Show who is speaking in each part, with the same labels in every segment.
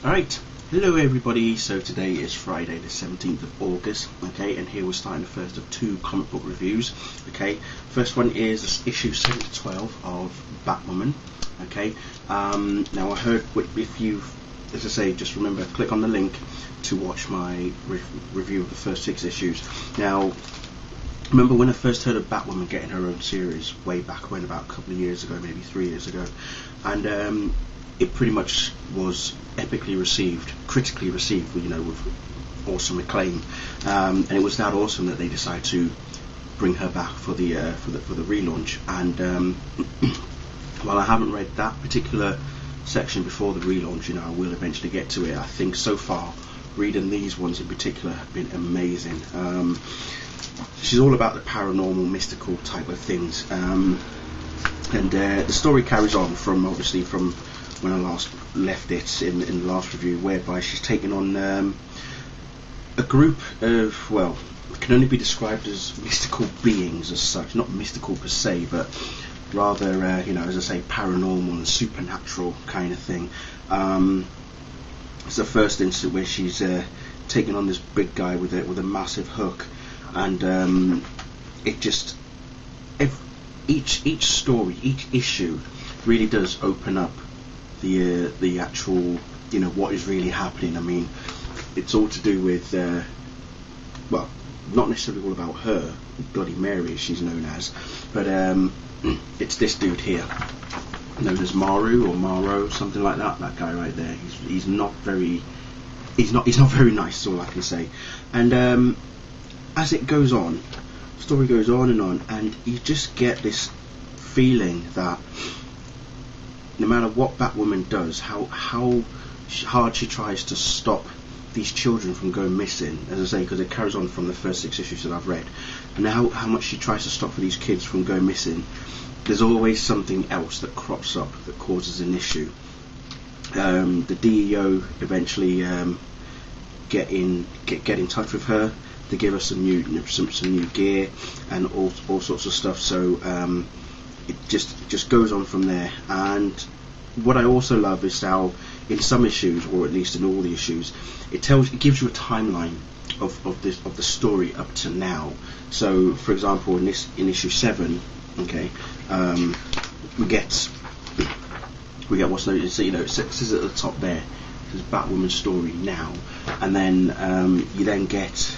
Speaker 1: Alright, hello everybody. So today is Friday the 17th of August, okay, and here we're starting the first of two comic book reviews, okay. First one is issue 7 to 12 of Batwoman, okay. Now I heard, if you, as I say, just remember, click on the link to watch my review of the first 6 issues. Now, remember when I first heard of Batwoman getting her own series way back when, about a couple of years ago, maybe 3 years ago, and it pretty much was epically received, critically received, you know, with awesome acclaim, and it was that awesome that they decided to bring her back for the relaunch. And while I haven't read that particular section before the relaunch, you know, I will eventually get to it. I think so far, reading these ones in particular have been amazing. She's all about the paranormal, mystical type of things, and the story carries on from, obviously, from when I last left it in the last review, whereby she's taken on a group of, well, can only be described as mystical beings as such, not mystical per se, but rather, you know, as I say, paranormal and supernatural kind of thing. It's the first instance where she's taken on this big guy with a massive hook, and it just, each story, each issue really does open up the actual, you know, what is really happening. I mean, it's all to do with, well, not necessarily all about her, Bloody Mary as she's known as, but it's this dude here, known as Maru or Maro, something like that. That guy right there. He's not very very nice. Is all I can say. And as it goes on, the story goes on, and you just get this feeling that no matter what Batwoman does, how hard she tries to stop these children from going missing, as I say, because it carries on from the first 6 issues that I've read, and how much she tries to stop for these kids from going missing, there's always something else that crops up that causes an issue. The DEO eventually get in touch with her to give us some new gear and all sorts of stuff. So it just goes on from there. And what I also love is how in some issues, or at least in all the issues, it gives you a timeline of the story up to now. So for example, in issue 7, okay, we get what's known, so, you know, it says at the top there, it says Batwoman's story now, and then you then get,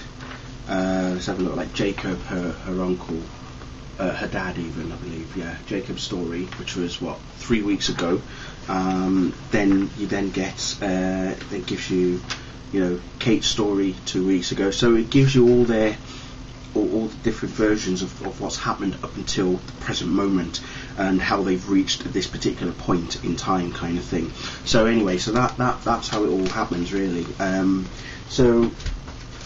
Speaker 1: let's have a look, like Jacob, her uncle, her dad even, I believe, yeah, Jacob's story, which was what, 3 weeks ago. Then you then get, it gives you, you know, Kate's story 2 weeks ago. So it gives you all the different versions of what's happened up until the present moment, and how they've reached this particular point in time, kind of thing. So anyway, so that's how it all happens, really. So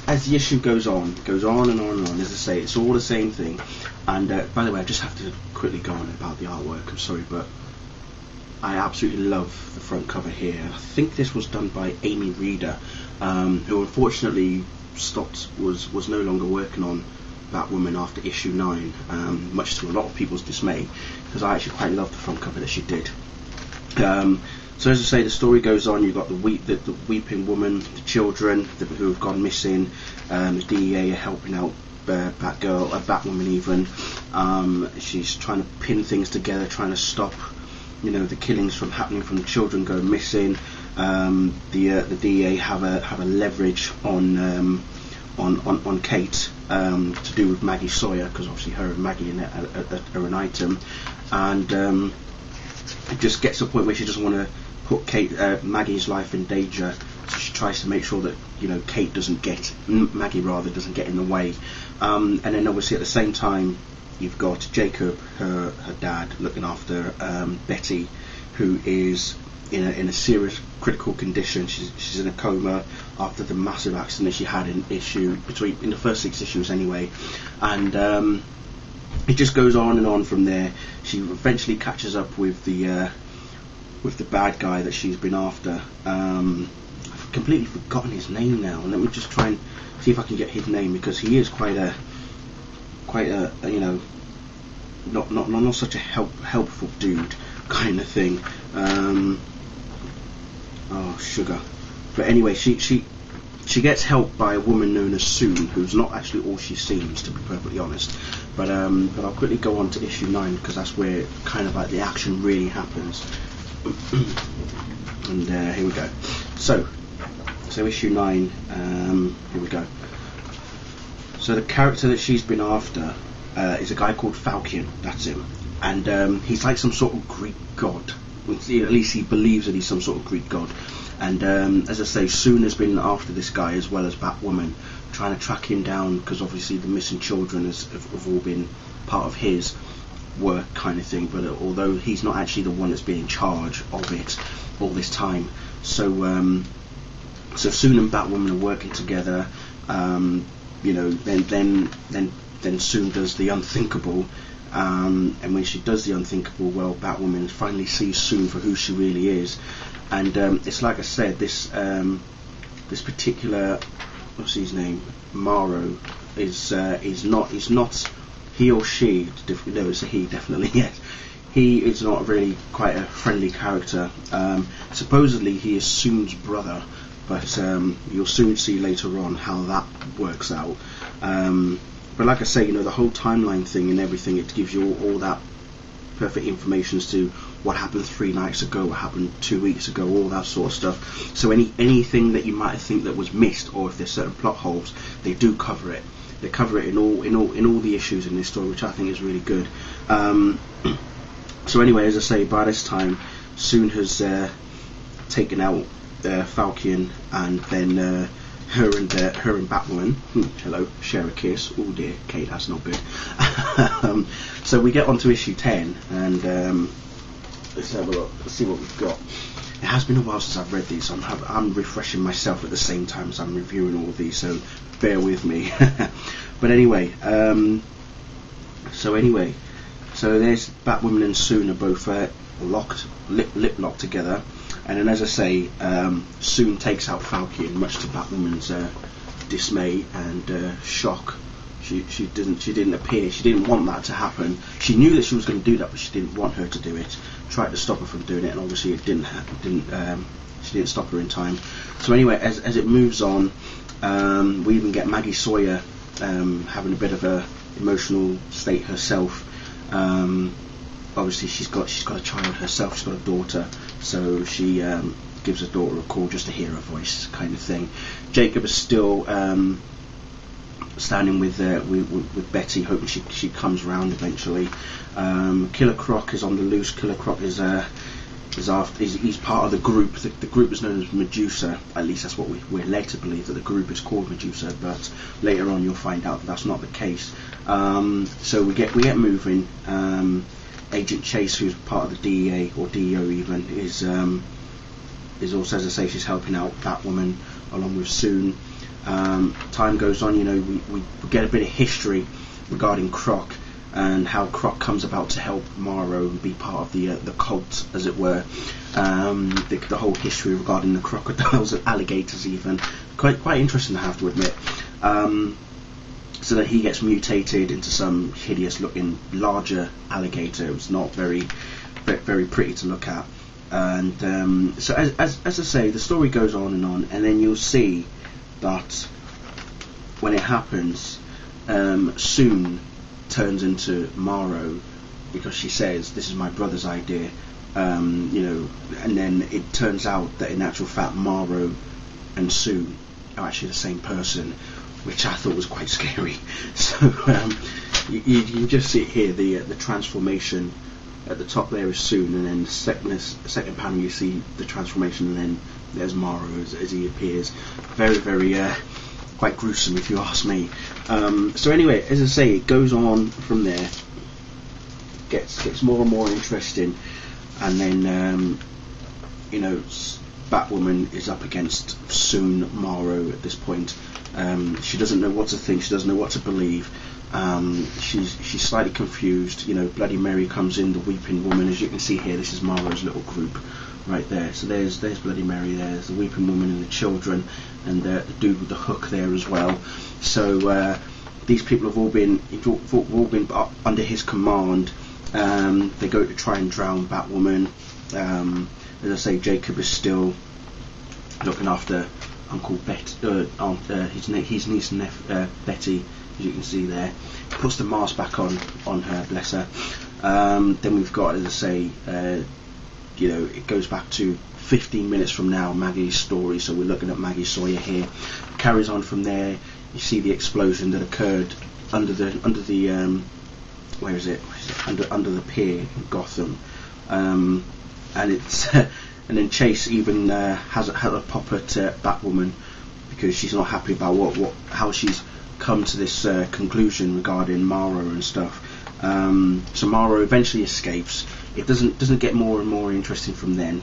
Speaker 1: as the issue goes on and on and on, as I say, it's all the same thing. And by the way, I just have to quickly go on about the artwork. I'm sorry, but I absolutely love the front cover here. I think this was done by Amy Reeder, who unfortunately was no longer working on Batwoman after issue 9, much to a lot of people's dismay, because I actually quite love the front cover that she did. So as I say, the story goes on. You've got the weeping woman, the children who have gone missing. The DEA are helping out Batwoman even. She's trying to pin things together, trying to stop, you know, the killings from happening, from the children going missing. The DEA have a leverage on Kate, to do with Maggie Sawyer, because obviously her and Maggie are an item, and it just gets to a point where she doesn't want to put Maggie's life in danger, so she tries to make sure that, you know, Maggie doesn't get in the way. And then obviously at the same time, you've got Jacob, her dad, looking after Betty, who is in a serious critical condition. She's in a coma after the massive accident she had in the first 6 issues anyway, and it just goes on and on from there. She eventually catches up with the bad guy that she's been after. I've completely forgotten his name now, and let me just try and see if I can get his name, because he is quite a you know, not such a helpful dude kind of thing. Oh, sugar. But anyway, she gets help by a woman known as Soon, who's not actually all she seems, to be perfectly honest. But I'll quickly go on to issue 9, because that's where kind of like the action really happens. And here we go. So issue 9. Here we go. So the character that she's been after is a guy called Falcon. That's him, and he's like some sort of Greek god. At least he believes that he's some sort of Greek god. And as I say, Soon has been after this guy, as well as Batwoman, trying to track him down, because obviously the missing children have all been part of his work kind of thing. But although he's not actually the one that's been in charge of it all this time, so Soon and Batwoman are working together. You know, then Soon does the unthinkable. And when she does the unthinkable, well, Batwoman finally sees Soon for who she really is. And it's like I said, this particular, what's his name, Morrow, is not he or she. No, it's a he, definitely. Yes, he is not really quite a friendly character. Supposedly he is Soon's brother, but you'll soon see later on how that works out. But like I say, you know, the whole timeline thing and everything, it gives you all that perfect information as to what happened 3 nights ago, what happened 2 weeks ago, all that sort of stuff. So anything that you might think that was missed, or if there's certain plot holes, they do cover it. They cover it in all the issues in this story, which I think is really good. So anyway, as I say, by this time, Soon has taken out Falcon, and then her and Batwoman, hello, share a kiss. Oh dear, Kate, that's not good. So we get on to issue 10, and let's have a look. Let's see what we've got. It has been a while since I've read these, so I'm refreshing myself at the same time as I'm reviewing all of these, so bear with me. But anyway, so there's Batwoman and Soon are both lip locked together. And then, as I say, Soon takes out Falcon, much to Batwoman's dismay and shock. She didn't appear. She didn't want that to happen. She knew that she was going to do that, but she didn't want her to do it. Tried to stop her from doing it, and obviously it didn't happen. She didn't stop her in time. So anyway, as it moves on, we even get Maggie Sawyer having a bit of a emotional state herself. Obviously she's got a child herself. She's got a daughter, so she gives her daughter a call just to hear her voice, kind of thing. Jacob is still standing with Betty, hoping she comes round eventually. Killer Croc is on the loose. Killer Croc is he's part of the group. The group is known as Medusa. At least that's what we're led to believe, that the group is called Medusa. But later on, you'll find out that that's not the case. So we get moving. Agent Chase, who's part of the DEA or DEO even, is also, as I say, she's helping out Batwoman along with Soon. Time goes on, you know, we get a bit of history regarding Croc and how Croc comes about to help Morrow and be part of the cult, as it were. The whole history regarding the crocodiles and alligators, even quite interesting, I have to admit. So that he gets mutated into some hideous-looking larger alligator. It was not very pretty to look at. And so, as I say, the story goes on, and then you'll see that when it happens, Soon turns into Morrow, because she says, "This is my brother's idea." You know, and then it turns out that in actual fact, Morrow and Soon are actually the same person, which I thought was quite scary. So you can just see it here, the transformation. At the top there is Soon, and then the second panel you see the transformation, and then there's Morrow as he appears. Very quite gruesome, if you ask me. So anyway, as I say, it goes on from there, gets more and more interesting, and then you know, Batwoman is up against Soon Morrow at this point. She doesn't know what to think. She doesn't know what to believe. She's slightly confused. You know, Bloody Mary comes in, the Weeping Woman. As you can see here, this is Morrow's little group right there. So there's Bloody Mary. There's the Weeping Woman and the children, and the dude with the hook there as well. So these people have all been under his command. They go to try and drown Batwoman. As I say, Jacob is still looking looking after Uncle his niece Betty, as you can see there. Puts the mask back on her, bless her. Then we've got, as I say, it goes back to 15 minutes from now, Maggie's story. So we're looking at Maggie Sawyer here. Carries on from there. You see the explosion that occurred under the where is it? Under the pier in Gotham, and it's and then Chase even has a pop at Batwoman, because she's not happy about how she's come to this conclusion regarding Morrow and stuff. So Morrow eventually escapes. It doesn't get more and more interesting from then.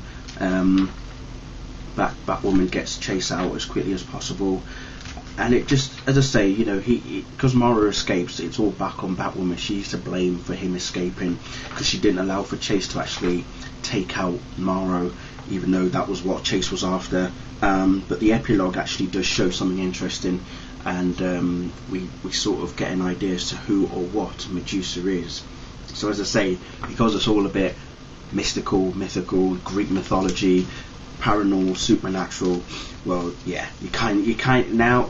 Speaker 1: Batwoman gets Chase out as quickly as possible, and it just, as I say, because Morrow escapes, it's all back on Batwoman. She's to blame for him escaping, because she didn't allow for Chase to actually take out Morrow, even though that was what Chase was after. But the epilogue actually does show something interesting, and we sort of get an idea as to who or what Medusa is. So as I say, because it's all a bit mystical, mythical, Greek mythology, paranormal, supernatural, well, yeah, you kind now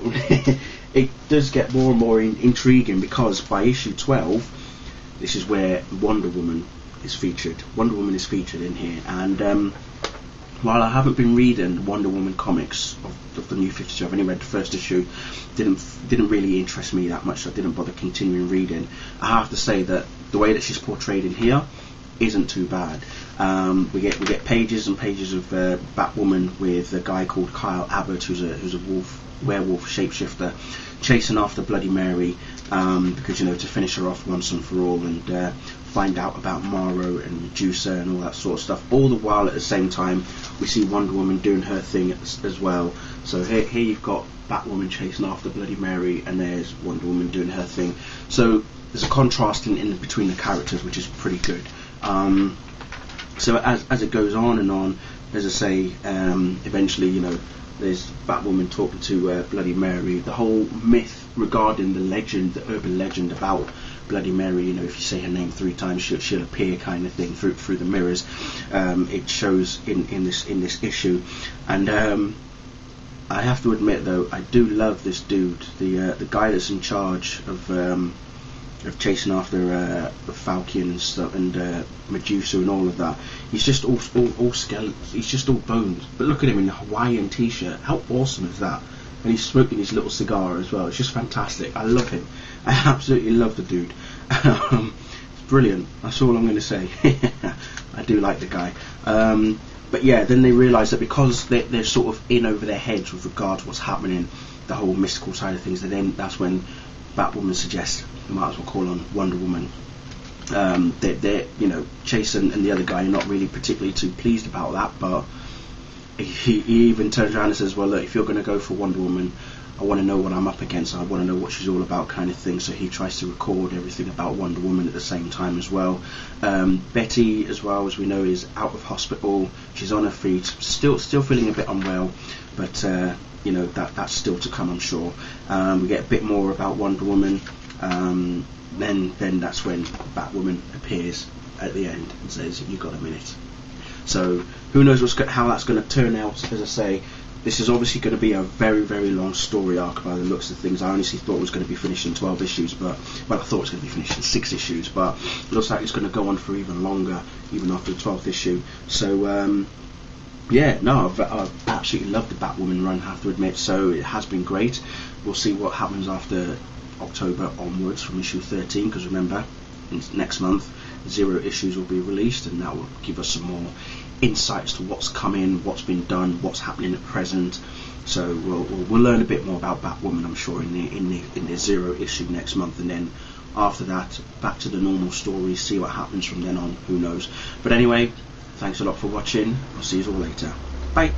Speaker 1: it does get more and more intriguing, because by issue 12, this is where Wonder Woman is featured. Wonder Woman is featured in here, and while I haven't been reading Wonder Woman comics of the New 52, I've only read the first issue. Didn't really interest me that much, so I didn't bother continuing reading. I have to say that the way that she's portrayed in here isn't too bad. We get pages and pages of Batwoman with a guy called Kyle Abbott, who's a werewolf shapeshifter, chasing after Bloody Mary, because to finish her off once and for all, and find out about Morrow and Medusa and all that sort of stuff. All the while, at the same time, we see Wonder Woman doing her thing as well. So here you've got Batwoman chasing after Bloody Mary, and there's Wonder Woman doing her thing. So there's a contrast in between the characters, which is pretty good. So as it goes on and on, as I say, eventually, there's Batwoman talking to Bloody Mary. The whole myth regarding the urban legend about Bloody Mary, if you say her name 3 times, she'll appear, kind of thing, through the mirrors. It shows in this issue, and I have to admit, though, I do love this dude, the guy that's in charge of chasing after Falcon and stuff, and Medusa and all of that. He's just all skeletons. He's just all bones. But look at him in a Hawaiian t-shirt. How awesome is that? And he's smoking his little cigar as well. It's just fantastic. I love him. I absolutely love the dude. It's brilliant. That's all I'm going to say. I do like the guy. But yeah, then they realise that because they're sort of in over their heads with regard to what's happening, the whole mystical side of things, then that's when Batwoman suggests we might as well call on Wonder Woman. They're Chase and the other guy are not really particularly too pleased about that, but he even turns around and says, well, look, if you're going to go for Wonder Woman, I want to know what I'm up against, I want to know what she's all about, kind of thing. So he tries to record everything about Wonder Woman at the same time as well. Betty, as well, as we know, is out of hospital. She's on her feet, still feeling a bit unwell, but that's still to come, I'm sure. We get a bit more about Wonder Woman. Then that's when Batwoman appears at the end and says, "You got a minute." So who knows how that's going to turn out. As I say, this is obviously going to be a very, very long story arc by the looks of things. I honestly thought it was going to be finished in 12 issues, I thought it was going to be finished in 6 issues, but it looks like it's going to go on for even longer, even after the 12th issue. So yeah, no, I've absolutely loved the Batwoman run, I have to admit. So it has been great. We'll see what happens after October onwards from issue 13, because remember, next month 0 issues will be released, and that will give us some more insights to what's coming, what's been done, what's happening at present. So we'll learn a bit more about Batwoman, I'm sure, in the 0 issue next month, and then after that back to the normal story, see what happens from then on, who knows. But anyway, thanks a lot for watching. I'll see you all later. Bye.